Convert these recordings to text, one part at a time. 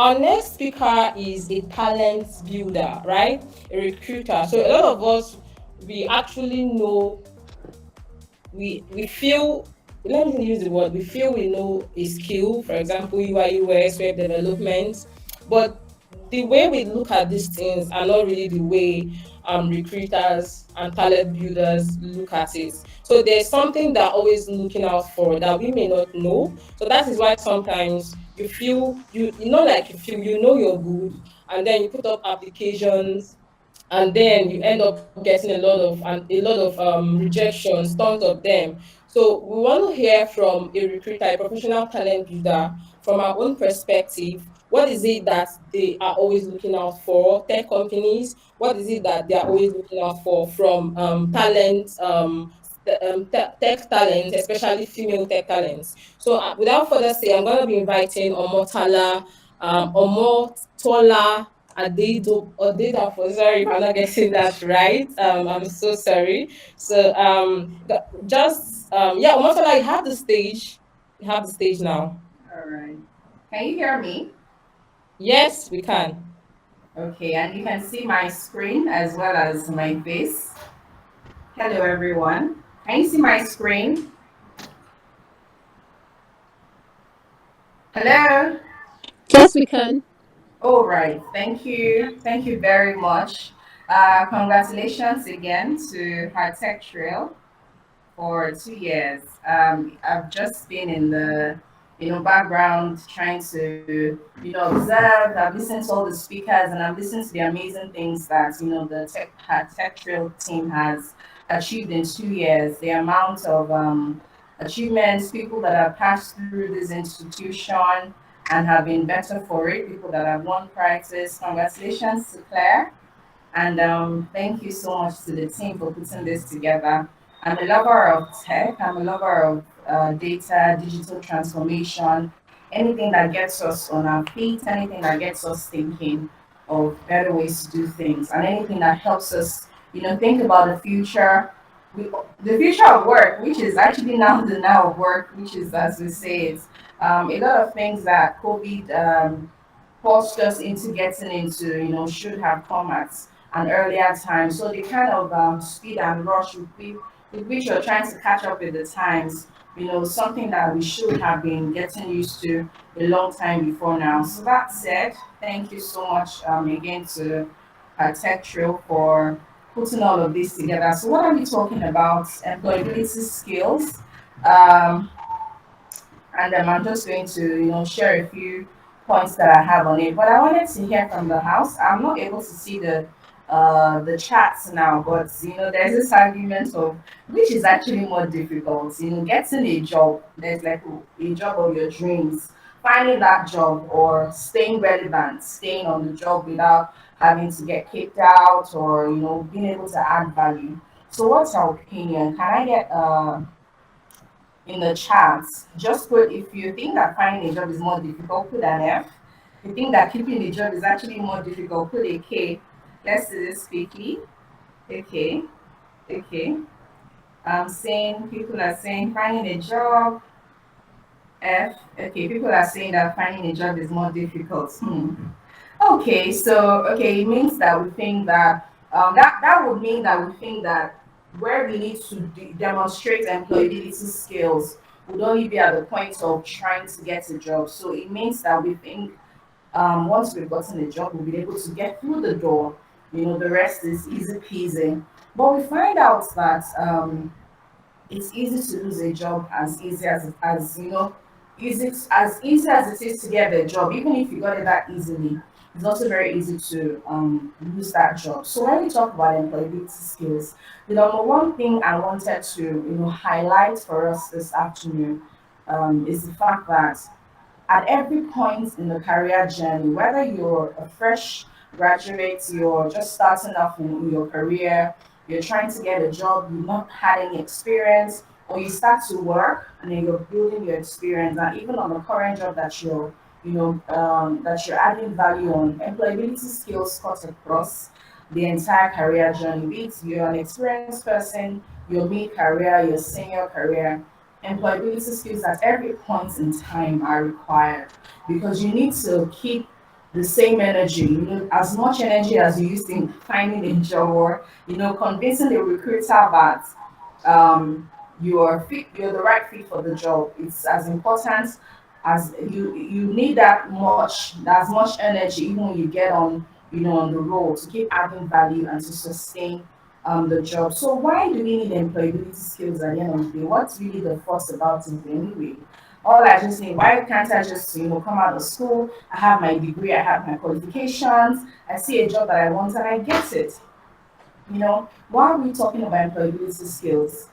our next speaker is a talent builder, right? A recruiter. So a lot of us, we actually know, we feel, let me use the word, we feel we know a skill, for example, UI, UX, web development, but the way we look at these things are not really the way recruiters and talent builders look at it. So there's something they're always looking out for that we may not know. So that is why sometimes you feel you know, like you feel you know you're good, and then you put up applications, and then you end up getting a lot of rejections, tons of them. So we want to hear from a recruiter, a professional talent builder, from our own perspective. What is it that they are always looking out for? Tech companies, what is it that they are always looking out for from talent, tech talents, especially female tech talents? So without further say, I'm going to be inviting Omotala, Omotola Adedapo. Sorry if I'm not getting that right. I'm so sorry. So just yeah, Omotola, you have the stage. You have the stage now. All right. Can you hear me? Yes, we can. Okay, and you can see my screen as well as my face. Hello, everyone. Can you see my screen? Hello. Yes, we can. All right. Thank you. Thank you very much. Congratulations again to HerTechTrail for 2 years. I've just been in the background trying to observe. I've listened to all the speakers and I've listened to the amazing things that the Tech Trail team has achieved in 2 years. The amount of achievements, people that have passed through this institution and have been better for it, people that have won prizes. Congratulations to Claire. And thank you so much to the team for putting this together. I'm a lover of tech, I'm a lover of data, digital transformation, anything that gets us on our feet, anything that gets us thinking of better ways to do things, and anything that helps us, think about the future. We, the future of work, which is actually now the now of work, which is, as we say, it's a lot of things that COVID forced us into getting into, should have come at an earlier time. So the kind of speed and rush with which you're trying to catch up with the times, something that we should have been getting used to a long time before now. So that said, thank you so much again to Tech Trail for putting all of this together. So what are we talking about? Employability skills. Um, and I'm just going to share a few points that I have on it. But I wanted to hear from the house. I'm not able to see the chats now, but there's this argument of which is actually more difficult. Getting a job. There's like a job of your dreams. Finding that job or staying relevant, staying on the job without having to get kicked out or being able to add value. So what's your opinion? Can I get in the chat, just put if you think that finding a job is more difficult, put an F. If you think that keeping a job is actually more difficult, put a K. Let's do this quickly. Okay, okay. I'm saying people are saying finding a job. F. Okay, people are saying that finding a job is more difficult. Okay, so okay, it means that we think that that would mean that we think that where we need to demonstrate employability skills would only be at the point of trying to get a job. So it means that we think once we've gotten a job, we'll be able to get through the door. The rest is easy peasy. But we find out that it's easy to lose a job as easy as easy as it is to get a job. Even if you got it that easily, it's also very easy to lose that job. So when we talk about employability skills, the number one thing I wanted to highlight for us this afternoon is the fact that at every point in the career journey, whether you're a fresh graduate, you're just starting off in your career, you're trying to get a job, you've not had any experience, or you start to work and then you're building your experience, and even on the current job that that you're adding value on, employability skills cut across the entire career journey. Be it you're an experienced person, your mid career, your senior career, employability skills at every point in time are required because you need to keep the same energy, as much energy as you used in finding a job, or convincing the recruiter that you're the right fit for the job. It's as important as you need as much energy even when you get on on the road, to keep adding value and to sustain the job. So why do we need employability skills at the end of the day? What's really the fuss about it anyway? All I just need, why can't I just come out of school, I have my degree, I have my qualifications, I see a job that I want and I get it? Why are we talking about employability skills?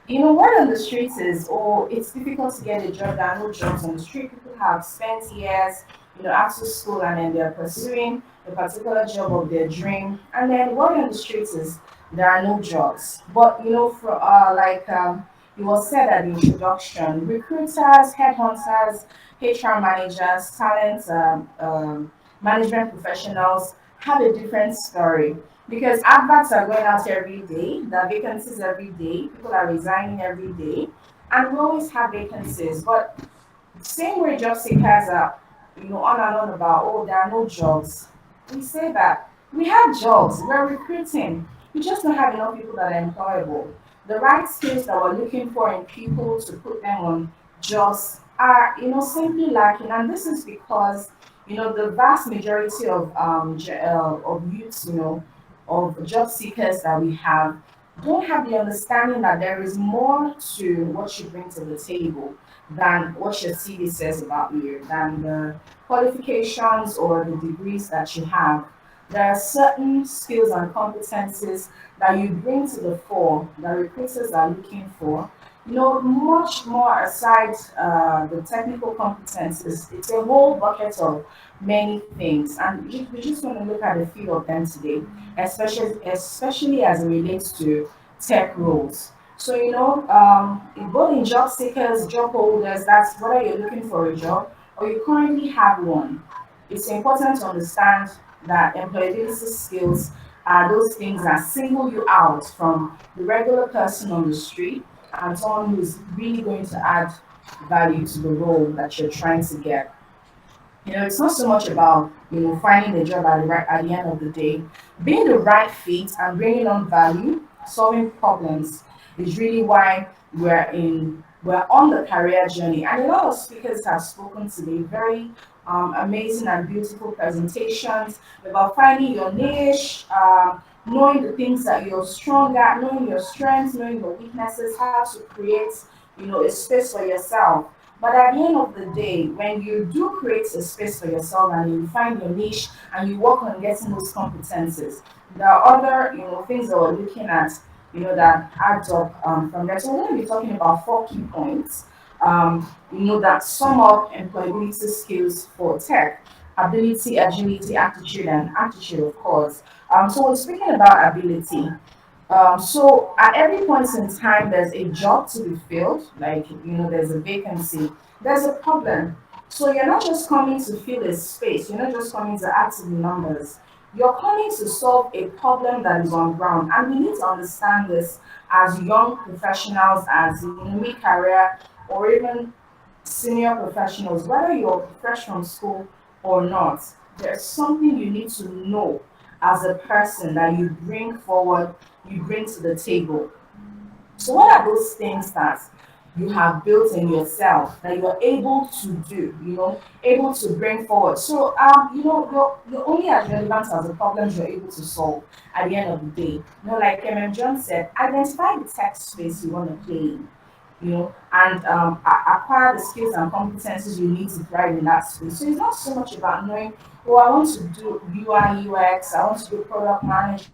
Word on the streets is, oh, it's difficult to get a job. There are no jobs on the street. People have spent years, after school, and then they're pursuing a particular job of their dream. And then word on the streets is there are no jobs. But for it was said at the introduction, recruiters, headhunters, HR managers, talent management professionals have a different story, because adverts are going out every day, there are vacancies every day, people are resigning every day, and we always have vacancies. But same way job seekers are, on and on about, oh, there are no jobs. We say that we have jobs, we're recruiting. We just don't have enough people that are employable. The right skills that we're looking for in people to put them on jobs are, simply lacking. And this is because, the vast majority of youths, of job seekers that we have, don't have the understanding that there is more to what you bring to the table than what your CV says about you, than the qualifications or the degrees that you have. There are certain skills and competencies that you bring to the fore that recruiters are looking for. Much more aside the technical competencies. It's a whole bucket of many things, and we just want to look at a few of them today, especially as it relates to tech roles. So, both in job seekers, job holders, that's whether you're looking for a job or you currently have one. It's important to understand that employability skills are those things that single you out from the regular person on the street, and someone who's really going to add value to the role that you're trying to get. It's not so much about finding a job at the end of the day. Being the right fit and bringing on value, solving problems, is really why we're on the career journey. And a lot of speakers have spoken today, very amazing and beautiful presentations about finding your niche, knowing the things that you're strong at, knowing your strengths, knowing your weaknesses, how to create a space for yourself. But at the end of the day, when you do create a space for yourself and you find your niche and you work on getting those competencies, there are other things that we're looking at, that adds up from there. So we're going to be talking about four key points. That sum up employability skills for tech: ability, agility, aptitude, and attitude, of course. So we're speaking about ability. So at every point in time, there's a job to be filled, like there's a vacancy, there's a problem. So you're not just coming to fill a space, you're not just coming to add to the numbers. You're coming to solve a problem that is on ground, and we need to understand this as young professionals, as mid-career, or even senior professionals, whether you're fresh from school or not. There's something you need to know as a person that you bring forward, you bring to the table. So, what are those things that you have built in yourself that you are able to do, able to bring forward? So, you're only as relevant as the problems you're able to solve at the end of the day. Like John said, identify the tech space you want to play in, and acquire the skills and competencies you need to thrive in that space. So it's not so much about knowing, oh, I want to do UI, UX, I want to do product management,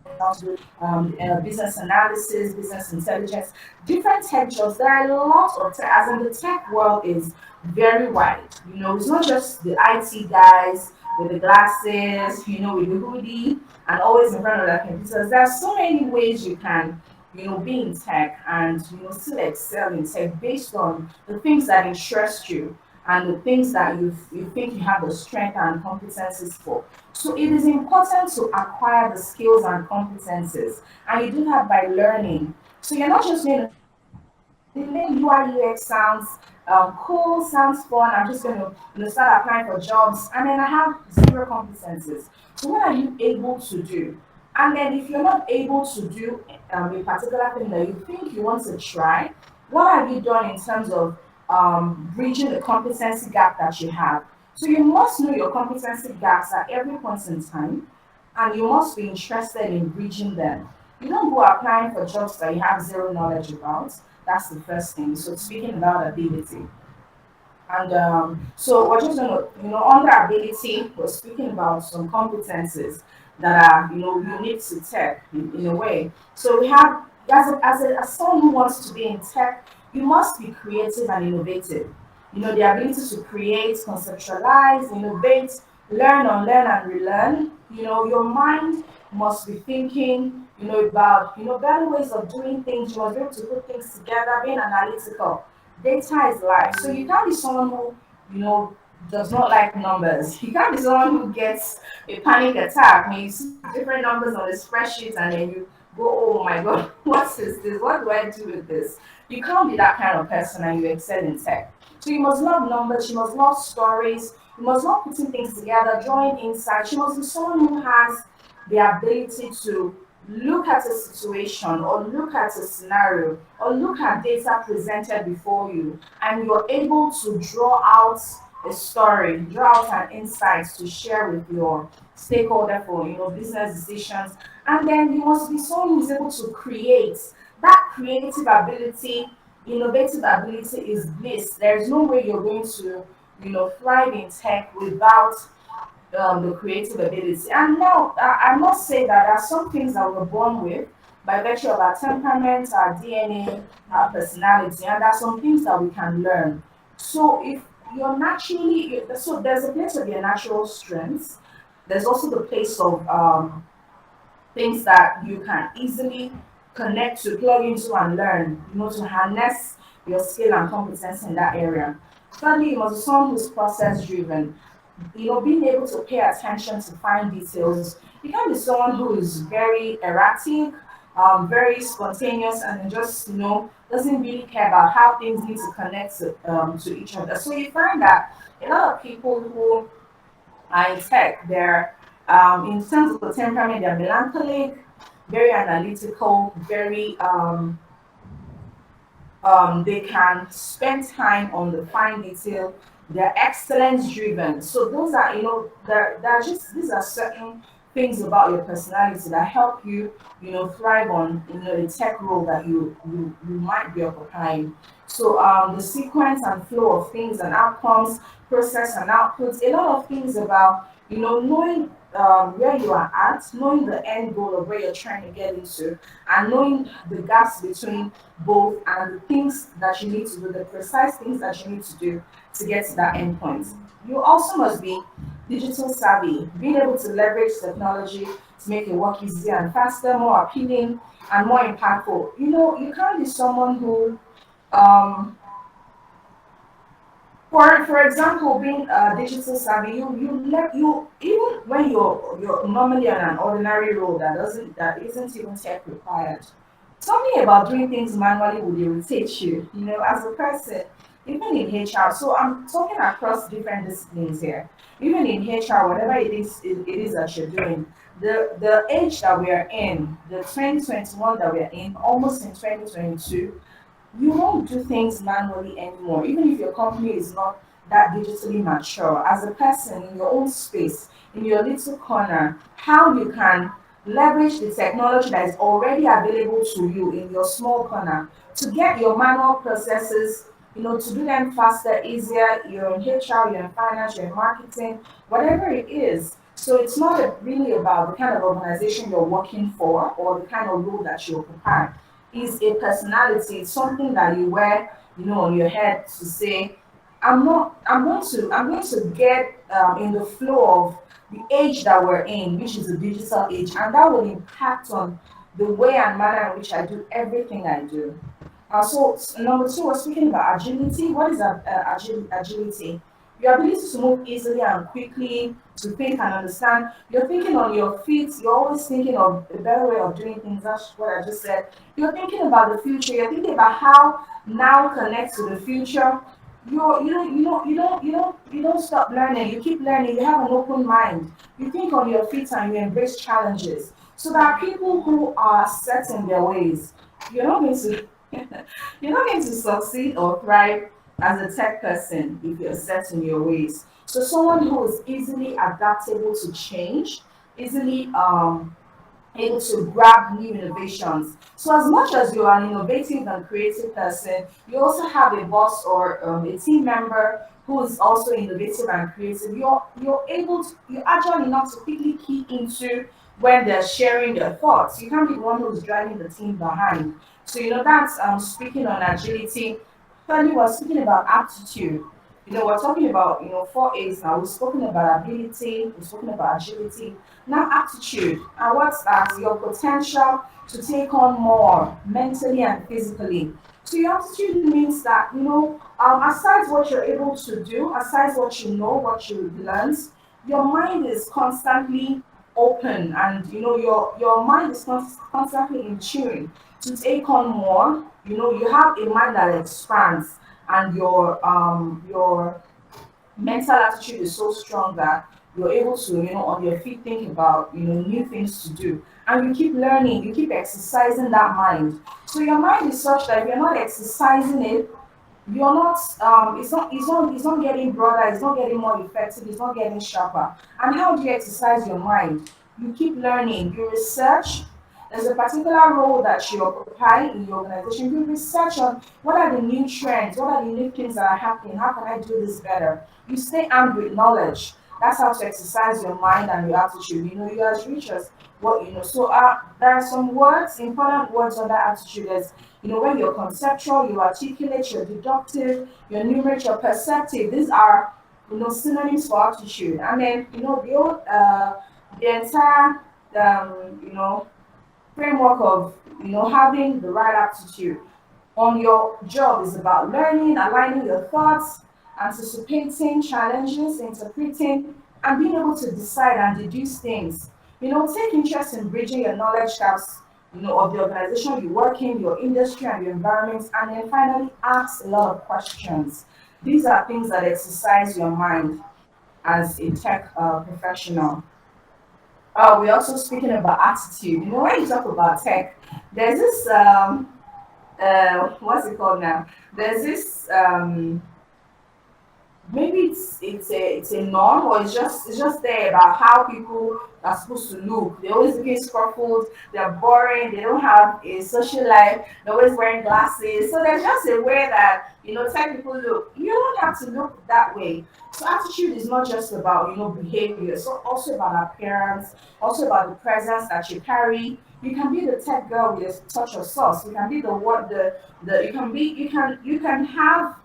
I want to do business analysis, business intelligence, different tech jobs. There are a lot of tech, as in the tech world is very wide. It's not just the IT guys with the glasses, with the hoodie, and always in front of their computers. There are so many ways you can be in tech and still excel in tech based on the things that interest you and the things that you think you have the strength and competencies for. So it is important to acquire the skills and competencies, and you do that by learning. So you're not just going to the name UI UX sounds cool, sounds fun. I'm just going to start applying for jobs, and then I have zero competencies. So what are you able to do? And then if you're not able to do a particular thing that you think you want to try, what have you done in terms of bridging the competency gap that you have? So you must know your competency gaps at every point in time, and you must be interested in bridging them. You don't go applying for jobs that you have zero knowledge about. That's the first thing. So speaking about ability. And so we're just going to, under ability, we're speaking about some competencies that are, unique to tech in a way. So we have, as someone who wants to be in tech, you must be creative and innovative. The ability to create, conceptualize, innovate, learn, unlearn, and relearn. Your mind must be thinking, about, better ways of doing things. You must be able to put things together, being analytical. Data is life. So you can't be someone who, you know, does not like numbers. You can't be someone who gets a panic attack when you see different numbers on the spreadsheet and then you go, oh my God, what is this? What do I do with this? You can't be that kind of person and you excel in tech. So you must love numbers, you must love stories, you must love putting things together, drawing insights. You must be someone who has the ability to look at a situation or look at a scenario or look at data presented before you and you're able to draw out a story, draw out an insight to share with your stakeholder for business decisions. And then you must be someone who's able to create. That creative ability, innovative ability is bliss. There's no way you're going to thrive in tech without the creative ability. And now, I must say that there are some things that we're born with by virtue of our temperament, our DNA, our personality, and there are some things that we can learn. So if you're naturally, so there's a place of your natural strengths. There's also the place of things that you can easily connect to, plug into, and learn. To harness your skill and competence in that area. Thirdly, you must be someone who's process driven. Being able to pay attention to fine details. You can be someone who is very erratic, very spontaneous, and then just doesn't really care about how things need to connect to each other. So you find that a lot of people who are in tech, they're in terms of the temperament, they're melancholic, very analytical, very they can spend time on the fine detail. They're excellence driven. So those are, they're just these are certain things about your personality that help you, thrive on, the tech role that you might be occupying. So the sequence and flow of things and outcomes, process and outputs, a lot of things about, knowing where you are at, knowing the end goal of where you're trying to get into, and knowing the gaps between both and the things that you need to do, the precise things that you need to do to get to that end point. You also must be digital savvy, being able to leverage technology to make your work easier and faster, more appealing, and more impactful. You can't be someone who um, for example, being digital savvy, you even when you're normally on an ordinary role that isn't even tech required. Something about doing things manually would irritate you, as a person, even in HR. So I'm talking across different disciplines here. Even in HR, whatever it is that you're doing, the age that we are in, the 2021 that we are in, almost in 2022, you won't do things manually anymore, even if your company is not that digitally mature. As a person in your own space, in your little corner, how you can leverage the technology that is already available to you in your small corner to get your manual processes, to do them faster, easier. You're in HR, you're in finance, you're in marketing, whatever it is. So it's not really about the kind of organization you're working for or the kind of role that you occupy. Is a personality. It's something that you wear, on your head to say, I'm going to get in the flow of the age that we're in, which is the digital age, and that will impact on the way and manner in which I do everything I do. So number two, we're speaking about agility. What is agility? Your ability to move easily and quickly, to think and understand. You're thinking on your feet. You're always thinking of a better way of doing things. That's what I just said. You're thinking about the future. You're thinking about how now connects to the future. You don't stop learning. You keep learning. You have an open mind. You think on your feet and you embrace challenges. So there are people who are set in their ways. You're not going to you're not going to succeed or thrive as a tech person if you're set in your ways. So someone who is easily adaptable to change, easily able to grab new innovations. So as much as you are an innovative and creative person, you also have a boss or a team member who is also innovative and creative. You're agile enough to quickly key into when they're sharing their thoughts. You can't be the one who's driving the team behind. So that's speaking on agility. Thirdly, we're speaking about aptitude. We're talking about 4 A's now. We've spoken about ability, we've spoken about agility, now aptitude. And what's that? Your potential to take on more mentally and physically. So your aptitude means that, aside what you're able to do, aside what you know, what you learned, your mind is constantly open, and your mind is constantly in tune to take on more. You have a mind that expands, and your mental attitude is so strong that you're able to, on your feet, think about, new things to do. And you keep learning, you keep exercising that mind. So your mind is such that if you're not exercising it, you're not it's not getting broader, it's not getting more effective, it's not getting sharper. And how do you exercise your mind? You keep learning, you research. There's a particular role that you occupy in your organization. You research on what are the new trends, what are the new things that are happening, how can I do this better? You stay armed with knowledge. That's how to exercise your mind and your attitude. You're as rich as what you know. So there are some words, important words on that attitude. When you're conceptual, you articulate, you're deductive, you're numeric, you're perceptive. These are, synonyms for aptitude. And then, the entire, framework of, having the right aptitude on your job is about learning, aligning your thoughts, anticipating challenges, interpreting, and being able to decide and deduce things. Take interest in bridging your knowledge gaps, of the organization you work in, your industry, and your environment, and then finally ask a lot of questions. These are things that exercise your mind as a tech professional. We're also speaking about attitude. When you talk about tech, there's this what's it called now? There's this maybe it's a norm, or it's just there about how people are supposed to look. They're always looking scruffled, they're boring, they don't have a social life, they're always wearing glasses. So there's just a way that tech people look. You don't have to look that way. So attitude is not just about behavior, it's also about appearance, also about the presence that you carry. You can be the tech girl with a touch of sauce. You can be the what the you can have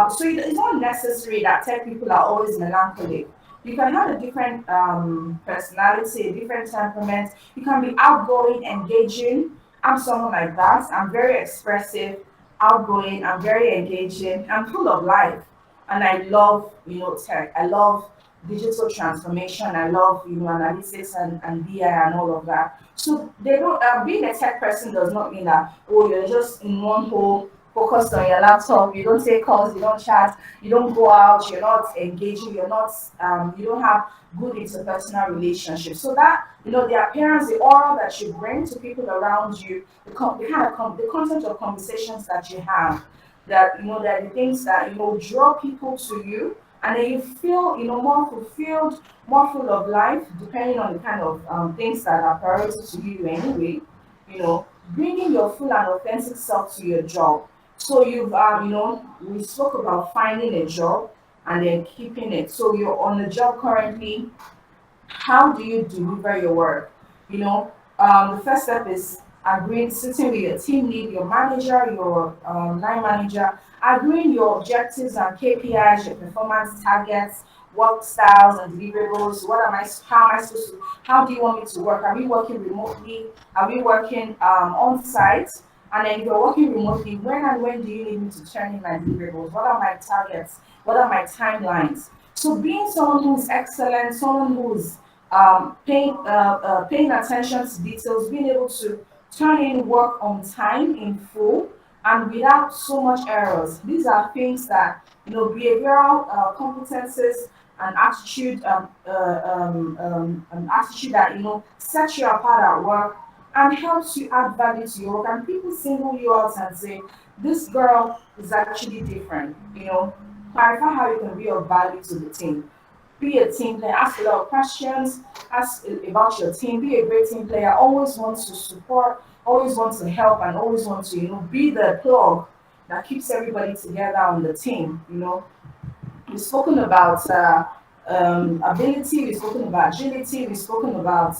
so it's not necessary that tech people are always melancholic. You can have a different personality, a different temperament. You can be outgoing, engaging. I'm someone like that. I'm very expressive, outgoing. I'm very engaging. I'm full of life, and I love tech. I love digital transformation. I love analytics and BI and all of that. So they don't being a tech person does not mean that you're just in one hole focused on your laptop, you don't take calls, you don't chat, you don't go out, you're not engaging, you don't have good interpersonal relationships. So that the appearance, the aura that you bring to people around you, the content of conversations that you have, that the things that draw people to you, and then you feel more fulfilled, more full of life, depending on the kind of things that are priority to you anyway. Bringing your full and authentic self to your job. So we spoke about finding a job and then keeping it. So you're on the job currently. How do you deliver your work? The first step is agreeing, sitting with your team lead, your manager, your line manager, agreeing your objectives and KPIs, your performance targets, work styles and deliverables. How am I supposed to, how do you want me to work? Are we working remotely? Are we working on site? And then if you're working remotely, when do you need me to turn in my deliverables? What are my targets? What are my timelines? So being someone who's excellent, someone who's paying attention to details, being able to turn in work on time in full and without so much errors. These are things that behavioral competences and attitude, an attitude that sets you apart at work and helps you add value to your work. And people single you out and say, "This girl is actually different." Clarify how you can be of value to the team. Be a team player. Ask a lot of questions. Ask about your team. Be a great team player. Always want to support. Always want to help, and always want to be the plug that keeps everybody together on the team. We've spoken about ability, we've spoken about agility, we've spoken about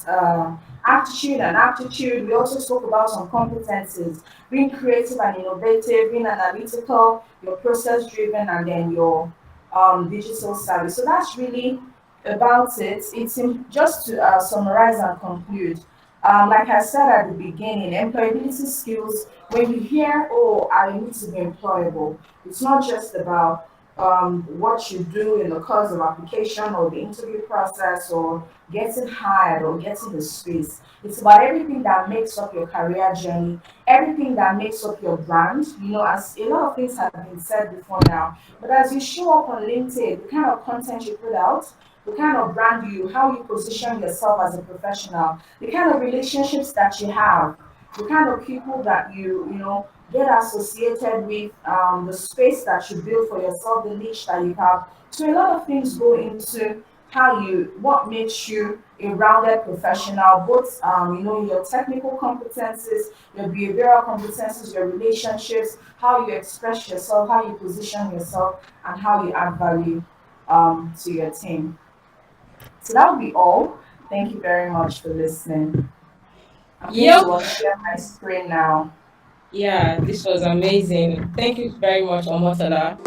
attitude and aptitude. We also spoke about some competencies, being creative and innovative, being analytical, your process driven, and then your digital savvy. So that's really about it. Just to summarize and conclude. Like I said at the beginning, employability skills, when you hear, oh, I need to be employable, it's not just about what you do in the course of application or the interview process or getting hired or getting the space. It's about everything that makes up your career journey, everything that makes up your brand. As a lot of things have been said before now, but as you show up on LinkedIn, the kind of content you put out, the kind of brand how you position yourself as a professional, the kind of relationships that you have, the kind of people that you get associated with, the space that you build for yourself, the niche that you have. So a lot of things go into what makes you a rounded professional, both your technical competencies, your behavioral competencies, your relationships, how you express yourself, how you position yourself, and how you add value to your team. So that would be all. Thank you very much for listening. I'm going to Yep. share my screen now. Yeah, this was amazing. Thank you very much, Omotola.